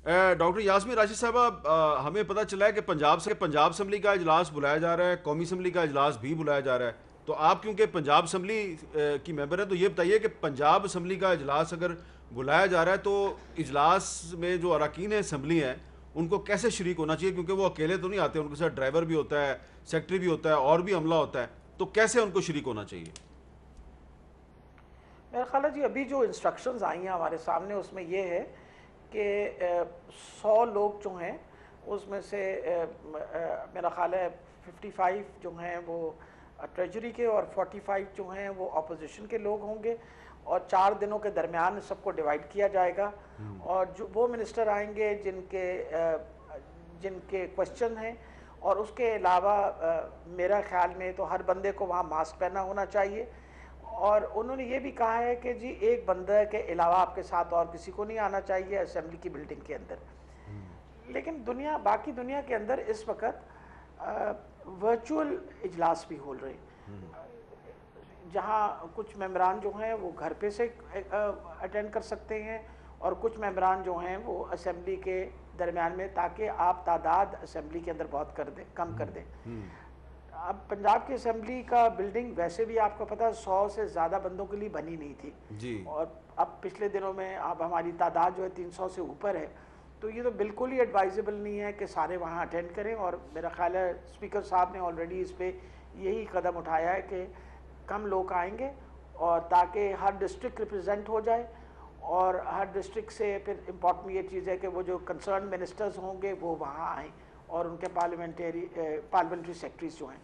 Doctor Yasmin Rashid साहबा, हमें पता चला है कि पंजाब असम्बली का इजलास बुलाया जा रहा है, कौमी असम्बली का इजलास भी बुलाया जा रहा है। तो आप क्योंकि पंजाब असम्बली की मेंबर है, तो ये बताइए कि पंजाब असम्बली का इजलास अगर बुलाया जा रहा है तो इजलास में जो अरकान असम्बली हैं उनको कैसे शरीक होना चाहिए, क्योंकि वो अकेले तो नहीं आते, उनके साथ ड्राइवर भी होता है, सेक्रेटरी भी होता है और भी अमला होता है, तो कैसे उनको शरीक होना चाहिए? मेरा ख्याल है जी, अभी जो इंस्ट्रक्शंस आई हैं हमारे सामने उसमें ये है कि 100 लोग जो हैं उसमें से मेरा ख्याल है 55 जो हैं वो ट्रेजरी के और 45 जो हैं वो अपोजिशन के लोग होंगे, और 4 दिनों के दरमियान सबको डिवाइड किया जाएगा। और जो वो मिनिस्टर आएंगे जिनके क्वेश्चन हैं, और उसके अलावा मेरा ख्याल में तो हर बंदे को वहाँ मास्क पहना होना चाहिए। और उन्होंने ये भी कहा है कि जी एक बंदे के अलावा आपके साथ और किसी को नहीं आना चाहिए असेंबली की बिल्डिंग के अंदर। लेकिन बाकी दुनिया के अंदर इस वक्त वर्चुअल इजलास भी हो रहे हैं, जहाँ कुछ मेंबरान जो हैं वो घर पे से अटेंड कर सकते हैं, और कुछ मेंबरान जो हैं वो असेंबली के दरमियान में, ताकि आप तादाद असेंबली के अंदर बहुत कम कर दें। अब पंजाब की असेंबली का बिल्डिंग वैसे भी आपको पता है 100 से ज़्यादा बंदों के लिए बनी नहीं थी जी। और अब पिछले दिनों में अब हमारी तादाद जो है 300 से ऊपर है। तो ये तो बिल्कुल ही एडवाइजेबल नहीं है कि सारे वहाँ अटेंड करें, और मेरा ख्याल है स्पीकर साहब ने ऑलरेडी इस पर यही कदम उठाया है कि कम लोग आएंगे, और ताकि हर डिस्ट्रिक्ट रिप्रेजेंट हो जाए, और हर डिस्ट्रिक्ट से फिर इम्पॉर्टेंट ये चीज़ है कि वो जो कंसर्न मिनिस्टर्स होंगे वो वहाँ आएँ, और उनके पार्लियामेंट्री सेक्रेटरीज जो हैं।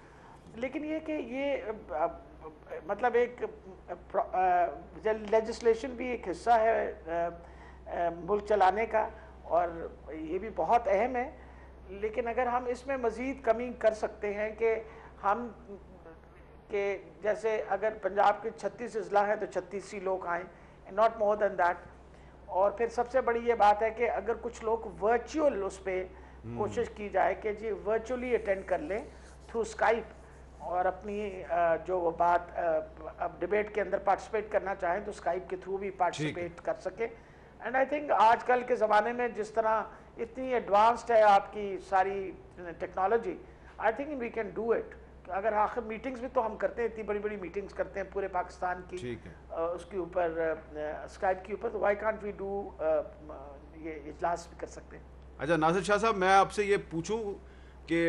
लेकिन ये कि ये मतलब एक लेजिस्लेशन भी एक हिस्सा है मुल्क चलाने का, और ये भी बहुत अहम है। लेकिन अगर हम इसमें मज़ीद कमी कर सकते हैं कि हम कि जैसे अगर पंजाब के 36 अजला हैं तो 36 ही लोग आएँ, नॉट मोर देन दैट। और फिर सबसे बड़ी ये बात है कि अगर कुछ लोग वर्चुअल उस पर कोशिश की जाए कि जी वर्चुअली अटेंड कर लें थ्रू स्काइप, और अपनी जो वो बात अब डिबेट के अंदर पार्टिसिपेट करना चाहें तो स्काइप के थ्रू भी पार्टिसिपेट कर सके। एंड आई थिंक आजकल के ज़माने में जिस तरह इतनी एडवांस्ड है आपकी सारी technology, I think we can do it. अगर आखिर मीटिंग्स भी तो हम करते हैं, इतनी बड़ी बड़ी मीटिंग्स करते हैं पूरे पाकिस्तान की, उसके ऊपर स्काइप के ऊपर, तो वाई कांट वी डू ये इजलास भी कर सकते हैं। अच्छा नासिर शाह साहब, मैं आपसे ये पूछूं कि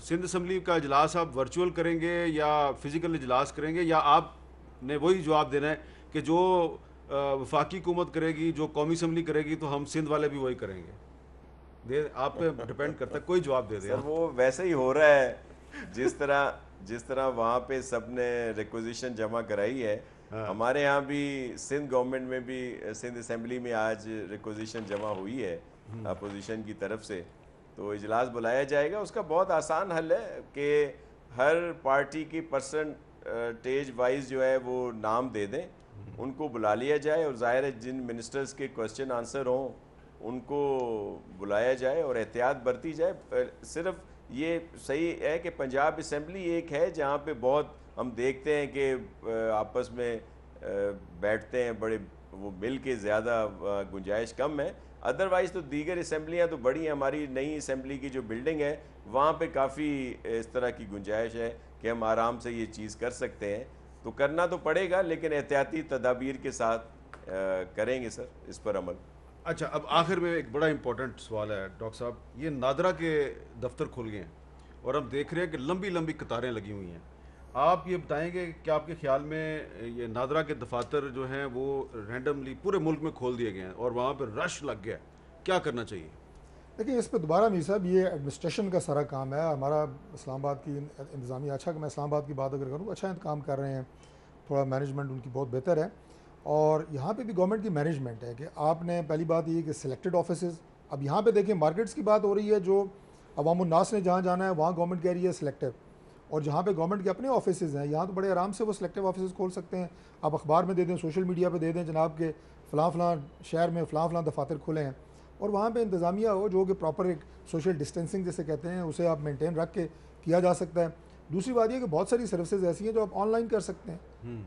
सिंध असम्बली का इजलास आप वर्चुअल करेंगे या फिजिकल इजलास करेंगे, या आपने वही जवाब देना है कि जो वफाकी हुकूमत करेगी, जो कौमी असम्बली करेगी, तो हम सिंध वाले भी वही करेंगे? आप पे डिपेंड करता है, कोई जवाब दे दे। सर वो वैसे ही हो रहा है जिस तरह वहाँ पे सब ने रिक्वेजिशन जमा कराई है। हमारे यहाँ भी सिंध गवर्नमेंट में भी सिंध असम्बली में आज रिक्वेजिशन जमा हुई है अपोजिशन की तरफ से, तो इजलास बुलाया जाएगा। उसका बहुत आसान हल है कि हर पार्टी की परसेंटेज वाइज जो है वो नाम दे दें, उनको बुला लिया जाए, और ज़ाहिर है जिन मिनिस्टर्स के क्वेश्चन आंसर हों उनको बुलाया जाए और एहतियात बरती जाए। सिर्फ ये सही है कि पंजाब असम्बली एक है जहाँ पे बहुत हम देखते हैं कि आपस में बैठते हैं बड़े, वो मिल के ज़्यादा गुंजाइश कम है। अदरवाइज़ तो दीगर असम्बलियाँ तो बड़ी हैं। हमारी नई असम्बली की जो बिल्डिंग है वहाँ पे काफ़ी इस तरह की गुंजाइश है कि हम आराम से ये चीज़ कर सकते हैं। तो करना तो पड़ेगा, लेकिन एहतियाती तदाबीर के साथ करेंगे सर इस पर अमल। अच्छा, अब आखिर में एक बड़ा इंपॉर्टेंट सवाल है डॉक्टर साहब, ये नादरा के दफ्तर खुल गए हैं और हम देख रहे हैं कि लंबी लंबी कतारें लगी हुई हैं। आप ये बताएंगे कि आपके ख्याल में ये नादरा के दफातर जो हैं वो रैंडमली पूरे मुल्क में खोल दिए गए हैं और वहाँ पर रश लग गया, क्या करना चाहिए? देखिए इस पर दोबारा मीर साहब ये एडमिनिस्ट्रेशन का सारा काम है। हमारा इस्लामाबाद की इंतज़ामिया अच्छा, मैं इस्लामाबाद की बात अगर करूँ, अच्छा काम कर रहे हैं, थोड़ा मैनेजमेंट उनकी बहुत बेहतर है। और यहाँ पे भी गवर्नमेंट की मैनेजमेंट है कि आपने पहली बात ये कि सिलेक्टेड ऑफिसेज, अब यहाँ पे देखें मार्केट्स की बात हो रही है, जो अवामुन्नास ने जहाँ जाना है वहाँ गवर्नमेंट कह रही है सिलेक्टिव, और जहाँ पे गवर्नमेंट के अपने ऑफिसेज हैं यहाँ तो बड़े आराम से वो सिलेक्टिव ऑफिसेज खोल सकते हैं। आप अखबार में दे दें, सोशल मीडिया पे दे दें जनाब के फ़लाँ फ़लाँ शहर में फ़लाँ दफातर खुले हैं, और वहाँ पे इंतज़ामिया हो जो कि प्रॉपर एक सोशल डिस्टेंसिंग जिसे कहते हैं उसे आप मेंटेन रख के किया जा सकता है। दूसरी बात यह कि बहुत सारी सर्विसेज ऐसी हैं जो आप ऑनलाइन कर सकते हैं,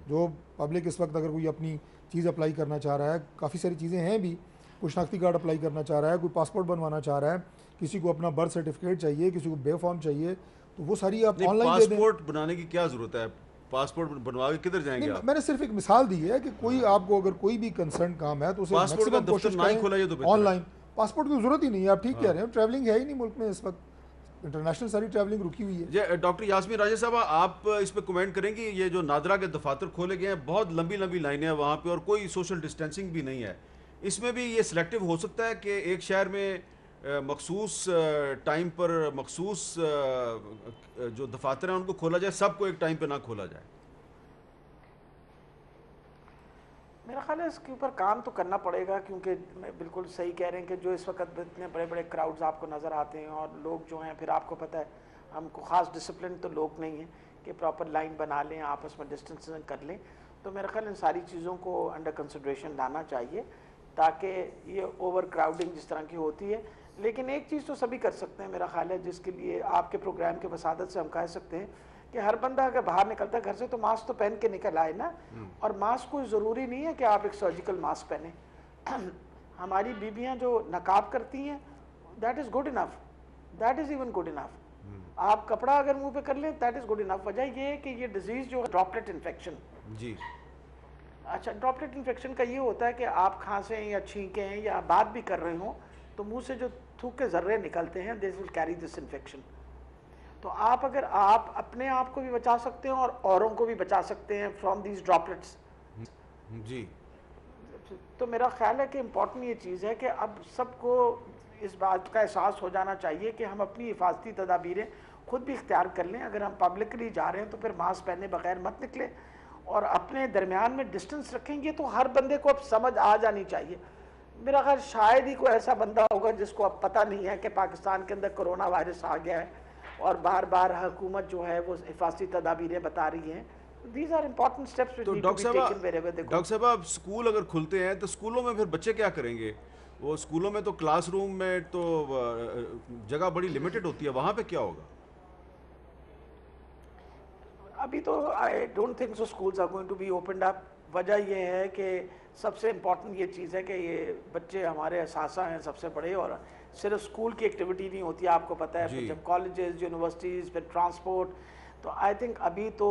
जो पब्लिक इस वक्त अगर कोई अपनी चीज़ अप्लाई करना चाह रहा है, काफ़ी सारी चीज़ें हैं भी, कोई शनाख्ती कार्ड अप्लाई करना चाह रहा है, कोई पासपोर्ट बनवाना चाह रहा है, किसी को अपना बर्थ सर्टिफिकेट चाहिए, किसी को बे फॉर्म चाहिए, तो वो सारी आप ऑनलाइन दे दें। पासपोर्ट बनाने की क्या जरूरत है? पासपोर्ट बनवा के किधर जाएंगे नहीं, आप? मैंने सिर्फ एक मिसाल दी है कि कोई आपको अगर कोई भी कंसर्न काम है तो उसे पासपोर्ट का मैक्सिमम दफ्तर कोशिश ना ही करें खोला, ये तो बेहतर है। ऑनलाइन। पासपोर्ट की जरूरत ही नहीं है, आप ठीक कह रहे हैं, ट्रैवलिंग है ही नहीं मुल्क में इस वक्त, इंटरनेशनल सारी ट्रैवलिंग रुकी हुई है। ये डॉक्टर यास्मीन राजा साहब, आप इस पे कमेंट करेंगे? ये जो नादरा के दफातर खोले गए हैं, बहुत लंबी लंबी लाइनें हैं वहाँ पे और कोई सोशल डिस्टेंसिंग भी नहीं है, इसमें भी ये सिलेक्टिव हो सकता है कि एक शहर में मखसूस टाइम पर मखसूस जो दफातर हैं उनको खोला जाए, सबको एक टाइम पे ना खोला जाए? मेरा ख्याल है इसके ऊपर काम तो करना पड़ेगा, क्योंकि मैं बिल्कुल सही कह रहे हैं कि जो इस वक्त इतने बड़े बड़े क्राउड्स आपको नज़र आते हैं और लोग जो हैं, फिर आपको पता है हमको ख़ास डिसिप्लिन तो लोग नहीं हैं कि प्रॉपर लाइन बना लें, आपस में डिस्टेंसिंग कर लें। तो मेरा ख्याल इन सारी चीज़ों को अंडर कंसिडरेशन लाना चाहिए ताकि ये ओवर क्राउडिंग जिस तरह की होती है। लेकिन एक चीज़ तो सभी कर सकते हैं मेरा ख्याल है, जिसके लिए आपके प्रोग्राम के वसादत से हम कह सकते हैं कि हर बंदा अगर बाहर निकलता है घर से तो मास्क तो पहन के निकल आए ना। और मास्क कोई ज़रूरी नहीं है कि आप एक सर्जिकल मास्क पहने। हमारी बीबियां जो नकाब करती हैं, that is good enough, that is even good enough. आप कपड़ा अगर मुंह पे कर लें, दैट इज़ गुड इनफ। वजह ये है कि ये डिजीज़ जो है ड्रॉपलेट इन्फेक्शन, जी अच्छा, ड्रॉपलेट इन्फेक्शन का ये होता है कि आप खांसें या छींकें या बात भी कर रहे हो तो मुंह से जो थूक के जर्रे निकलते हैं, this will carry this infection. तो आप अगर आप अपने आप को भी बचा सकते हैं और औरों को भी बचा सकते हैं फ्रॉम दीज ड्रॉपलेट्स। जी तो मेरा ख्याल है कि इम्पॉर्टेंट ये चीज़ है कि अब सबको इस बात का एहसास हो जाना चाहिए कि हम अपनी हिफाजती तदाबीरें खुद भी इख्तियार कर लें। अगर हम पब्लिकली जा रहे हैं तो फिर मास्क पहने बगैर मत निकले और अपने दरमियान में डिस्टेंस रखेंगे। तो हर बंदे को अब समझ आ जानी चाहिए। मेरा ख्याल शायद ही कोई ऐसा बंदा होगा जिसको अब पता नहीं है कि पाकिस्तान के अंदर कोरोना वायरस आ गया है और बार बार हुकूमत जो है वो हिफाजती तदाबीरें बता रही हैं। These are important steps which तो need to be taken wherever they go. Doctor साहब, आप स्कूल अगर खुलते हैं तो स्कूलों में फिर बच्चे क्या करेंगे? वो स्कूलों में तो क्लासरूम में तो जगह बड़ी लिमिटेड होती है, वहाँ पे क्या होगा? अभी तो I don't think so schools are going to be opened up. वजह ये है कि सबसे इम्पॉर्टेंट ये चीज़ है कि ये बच्चे हमारे असासा हैं सबसे बड़े, और सिर्फ स्कूल की एक्टिविटी नहीं होती है, आपको पता है, फिर जब कॉलेजेस यूनिवर्सिटीज़ फिर ट्रांसपोर्ट। तो आई थिंक अभी तो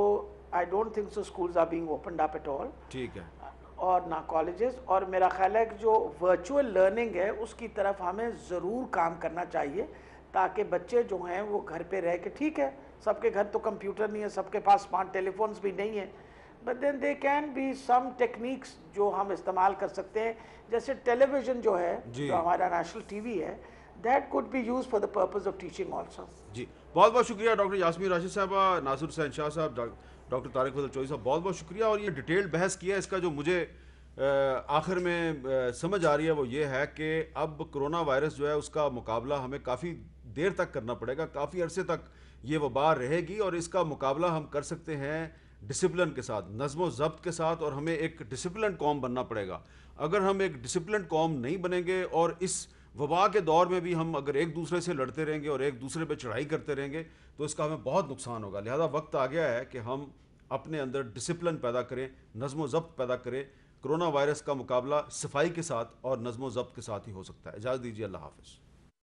I don't think so schools are being opened up at all, ठीक है, और ना कॉलेजेस। और मेरा ख्याल है कि जो वर्चुअल लर्निंग है उसकी तरफ हमें ज़रूर काम करना चाहिए ताकि बच्चे जो हैं वो घर पे रह के, ठीक है सबके घर तो कंप्यूटर नहीं है, सबके पास स्मार्ट टेलीफोन्स भी नहीं है, but then they can be some techniques जो हम इस्तेमाल कर सकते हैं, जैसे टेलीविज़न जो है, जो हमारा नेशनल टीवी है, that could be use for the purpose of teaching also. जी बहुत बहुत शुक्रिया डॉक्टर यास्मीन राशिद साहबा, नासिर हुसैन शाह साहब, डॉक्टर तारिक फजल चौधरी साहब, बहुत बहुत शुक्रिया। और ये डिटेल्ड बहस किया, इसका जो मुझे आखिर में समझ आ रही है वो ये है कि अब कोरोना वायरस जो है उसका मुकाबला हमें काफ़ी देर तक करना पड़ेगा, काफ़ी अरसे तक ये वबा रहेगी, और इसका मुकाबला हम कर सकते हैं डिसिप्लिन के साथ, नज़्म ज़ब्त के साथ, और हमें एक डिसिप्लिन कौम बनना पड़ेगा। अगर हम एक डिसिप्लिन कौम नहीं बनेंगे और इस वबा के दौर में भी हम अगर एक दूसरे से लड़ते रहेंगे और एक दूसरे पे चढ़ाई करते रहेंगे तो इसका हमें बहुत नुकसान होगा। लिहाजा वक्त आ गया है कि हम अपने अंदर डिसिप्लिन पैदा करें, नज़्म ज़ब्त पैदा करें। कोरोना वायरस का मुकाबला सफाई के साथ और नज़्म ज़ब्त के साथ ही हो सकता है। इजाज़त दीजिए, अल्लाह हाफ़िज़।